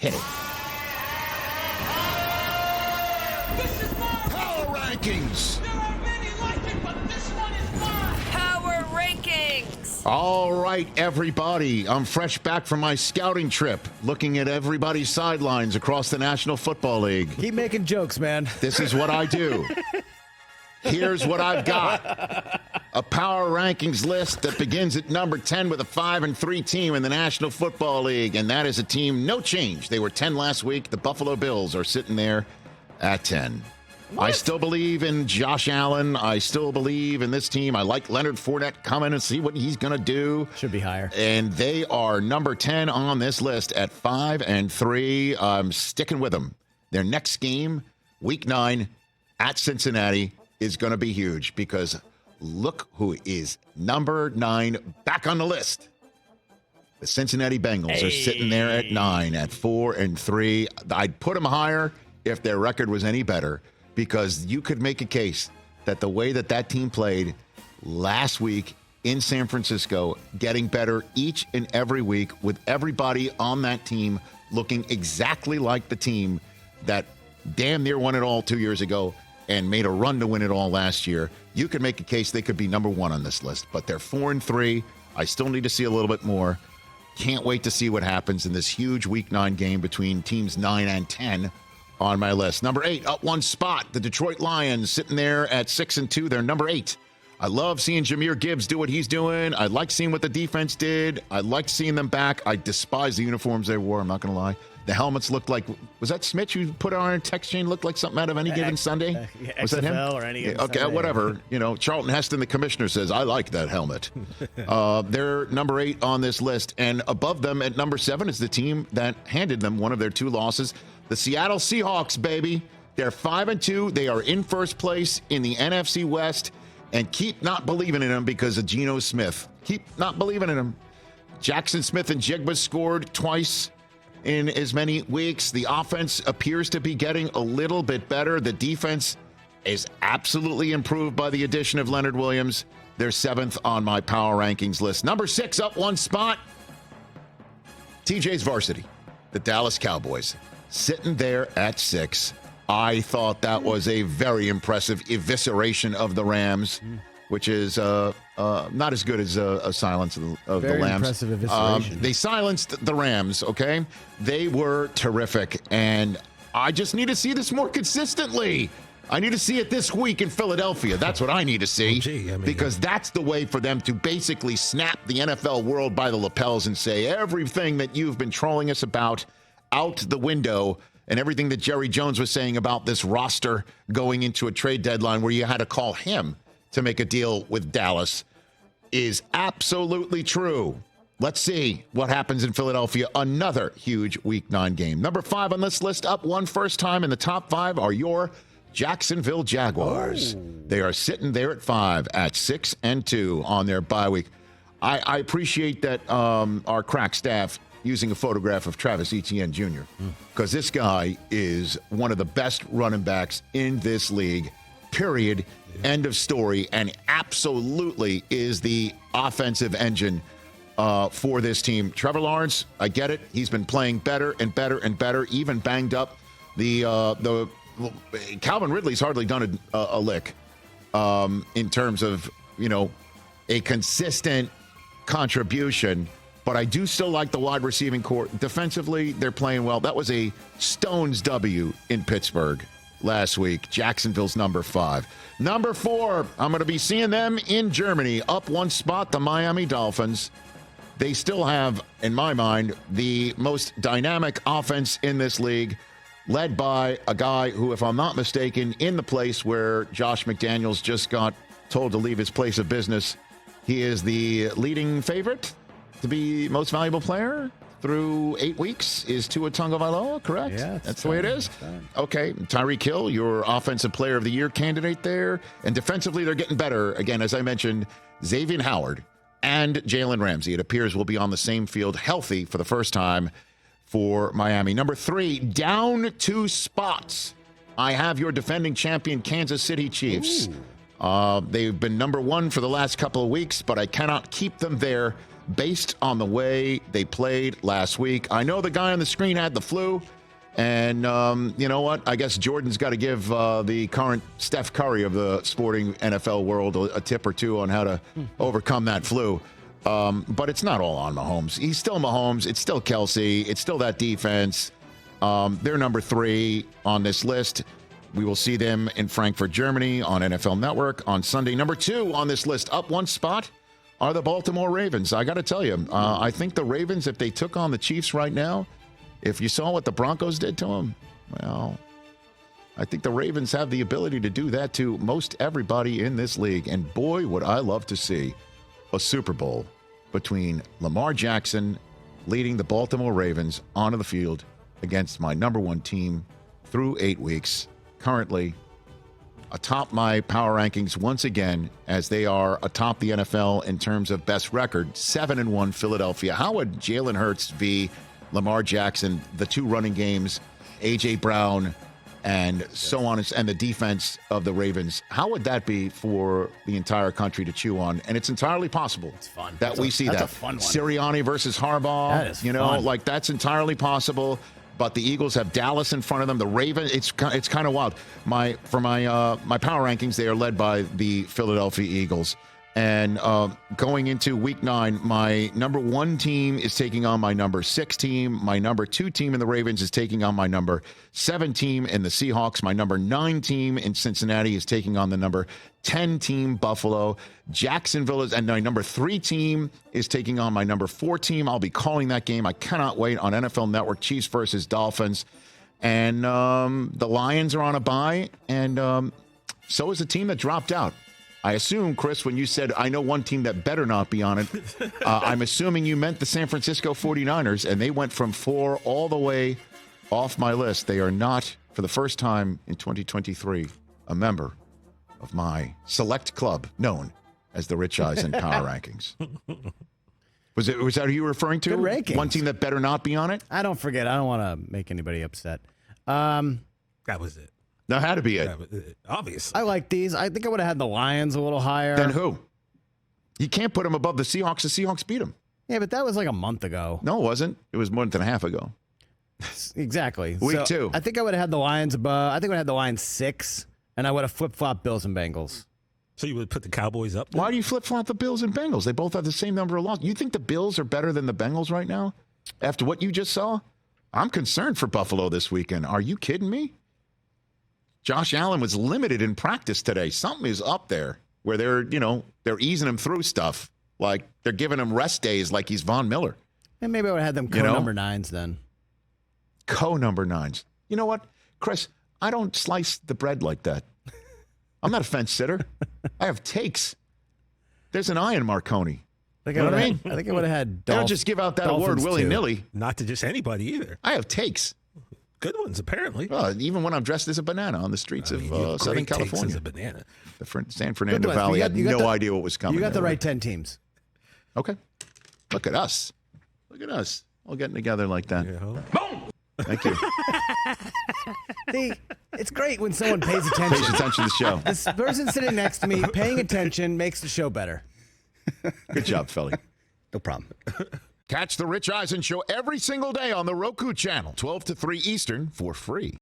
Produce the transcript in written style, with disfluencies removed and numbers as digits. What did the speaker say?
Hit it. This is mine. Power rankings. There are many like it, but this one is mine. Power rankings. All right, everybody. I'm fresh back from my scouting trip, looking at everybody's sidelines across the National Football League. Keep making jokes, man. This is what I do. Here's what I've got. A power rankings list that begins at number 10 with a 5-3 team in the National Football League, and that is a team, no change. They were 10 last week. The Buffalo Bills are sitting there at 10. What? I still believe in Josh Allen. I still believe in this team. I like Leonard Fournette. Come in and see what he's going to do. Should be higher. And they are number 10 on this list at 5-3. I'm sticking with them. Their next game, Week 9 at Cincinnati, is going to be huge because look who is number 9 back on the list. The Cincinnati Bengals are sitting there at 9 at 4-3. I'd put them higher if their record was any better, because you could make a case that the way that that team played last week in San Francisco, getting better each and every week with everybody on that team looking exactly like the team that damn near won it all 2 years ago and made a run to win it all last year. You could make a case they could be number 1 on this list, but they're 4-3. I still need to see a little bit more. Can't wait to see what happens in this huge Week 9 game between teams 9 and 10 on my list. Number 8, up one spot, the Detroit Lions sitting there at 6-2. They're number 8. I love seeing Jahmyr Gibbs do what he's doing. I like seeing what the defense did. I like seeing them back. I despise the uniforms they wore, I'm not going to lie. The helmets looked like, was that Smith you put on our text chain, looked like something out of Any Given Sunday? Was that him? Or Any Given okay, Sunday. whatever. You know, Charlton Heston, the commissioner, says, I like that helmet. They're number 8 on this list. And above them at number 7 is the team that handed them one of their 2 losses. The Seattle Seahawks, baby. They're 5-2. They are in first place in the NFC West. And keep not believing in them because of Geno Smith. Keep not believing in him. Jackson Smith and Jigba scored twice in as many weeks. The offense appears to be getting a little bit better. The defense is absolutely improved by the addition of Leonard Williams. They're 7th on my power rankings list. Number 6, up one spot. TJ's varsity, the Dallas Cowboys, sitting there at 6. I thought that was a very impressive evisceration of the Rams, which is not as good as a silence of Very the Lambs. impressive evisceration. They silenced the Rams, okay? They were terrific, and I just need to see this more consistently. I need to see it this week in Philadelphia. That's what I need to see, because that's the way for them to basically snap the NFL world by the lapels and say everything that you've been trolling us about out the window, and everything that Jerry Jones was saying about this roster going into a trade deadline where you had to call him to make a deal with Dallas is absolutely true. Let's see what happens in Philadelphia. Another huge Week 9 game. Number 5 on this list, up one first time in the top 5, are your Jacksonville Jaguars. They are sitting there at 5 at 6-2 on their bye week. I appreciate that our crack staff using a photograph of Travis Etienne Jr. because this guy is one of the best running backs in this league, period. End of story, and absolutely is the offensive engine for this team. Trevor Lawrence, I get it. He's been playing better and better and better, even banged up. The Calvin Ridley's hardly done a lick in terms of, a consistent contribution. But I do still like the wide receiving core. Defensively, they're playing well. That was a Stones W in Pittsburgh last week. Jacksonville's number 5. Number 4, I'm going to be seeing them in Germany. Up one spot, the Miami Dolphins. They still have, in my mind, the most dynamic offense in this league, led by a guy who, if I'm not mistaken, in the place where Josh McDaniels just got told to leave his place of business, he is the leading favorite to be most valuable player through 8 weeks is Tua Tagovailoa, correct? Yeah, that's the way it is. Okay, Tyreek Hill, your offensive player of the year candidate there. And defensively, they're getting better. Again, as I mentioned, Xavier Howard and Jalen Ramsey, it appears, will be on the same field healthy for the first time for Miami. Number 3, down 2 spots. I have your defending champion Kansas City Chiefs. They've been number 1 for the last couple of weeks, but I cannot keep them there. based on the way they played last week. I know the guy on the screen had the flu, and you know what? I guess Jordan's got to give the current Steph Curry of the sporting NFL world a tip or two on how to overcome that flu. But it's not all on Mahomes. He's still Mahomes. It's still Kelsey. It's still that defense. They're number 3 on this list. We will see them in Frankfurt, Germany on NFL Network on Sunday. Number 2 on this list, up 1 spot, are the Baltimore Ravens. I got to tell you, I think the Ravens, if they took on the Chiefs right now, if you saw what the Broncos did to them, well, I think the Ravens have the ability to do that to most everybody in this league. And boy, would I love to see a Super Bowl between Lamar Jackson leading the Baltimore Ravens onto the field against my number 1 team through 8 weeks, currently atop my power rankings once again, as they are atop the NFL in terms of best record, 7-1 Philadelphia. How would Jalen Hurts v. Lamar Jackson, the 2 running games, A.J. Brown, and so on, and the defense of the Ravens, how would that be for the entire country to chew on? And it's entirely possible that we see that. That's a fun one. Sirianni versus Harbaugh, That is fun. fun. That's entirely possible. But the Eagles have Dallas in front of them. The Ravens, it's kind of wild. My power rankings, they are led by the Philadelphia Eagles. And going into week 9, my number 1 team is taking on my number 6 team. My number 2 team in the Ravens is taking on my number 7 team in the Seahawks. My number 9 team in Cincinnati is taking on the number 10 team, Buffalo. Jacksonville is, and my number 3 team is taking on my number 4 team. I'll be calling that game. I cannot wait, on NFL Network, Chiefs versus Dolphins. And the Lions are on a bye, and so is the team that dropped out. I assume, Chris, when you said, I know one team that better not be on it, I'm assuming you meant the San Francisco 49ers, and they went from 4 all the way off my list. They are not, for the first time in 2023, a member of my select club known as the Rich Eisen Power Rankings. Was that who you were referring to? Good rankings. One team that better not be on it? I don't forget. I don't want to make anybody upset. That was it. That had to be it. Obviously. I like these. I think I would have had the Lions a little higher. Then who? You can't put them above the Seahawks. The Seahawks beat them. Yeah, but that was like a month ago. No, it wasn't. It was more than a half ago. Exactly. Week 2. I think I would have had the Lions above. I think I would have had the Lions 6, and I would have flip-flopped Bills and Bengals. So you would put the Cowboys up there? Why do you flip-flop the Bills and Bengals? They both have the same number of losses. You think the Bills are better than the Bengals right now? After what you just saw? I'm concerned for Buffalo this weekend. Are you kidding me? Josh Allen was limited in practice today. Something is up there where they're easing him through stuff. Like they're giving him rest days like he's Von Miller. And maybe I would have had them number 9s then. Number 9s. You know what, Chris? I don't slice the bread like that. I'm not a fence sitter. I have takes. There's an eye in Marconi. You know what I mean? I think I would have had I don't just give out that award Dolphins willy-nilly. Not to just anybody either. I have takes. Good ones, apparently. Even when I'm dressed as a banana on the streets of Southern California. As a banana. The San Fernando ones. Valley had no idea what was coming. You got the there. right 10 teams. Okay. Look at us. Look at us. All getting together like that. Yeah. Boom! Thank you. See, it's great when someone pays attention. Pays attention to the show. This person sitting next to me paying attention makes the show better. Good job, Philly. No problem. Catch the Rich Eisen Show every single day on the Roku channel, 12 to 3 Eastern, for free.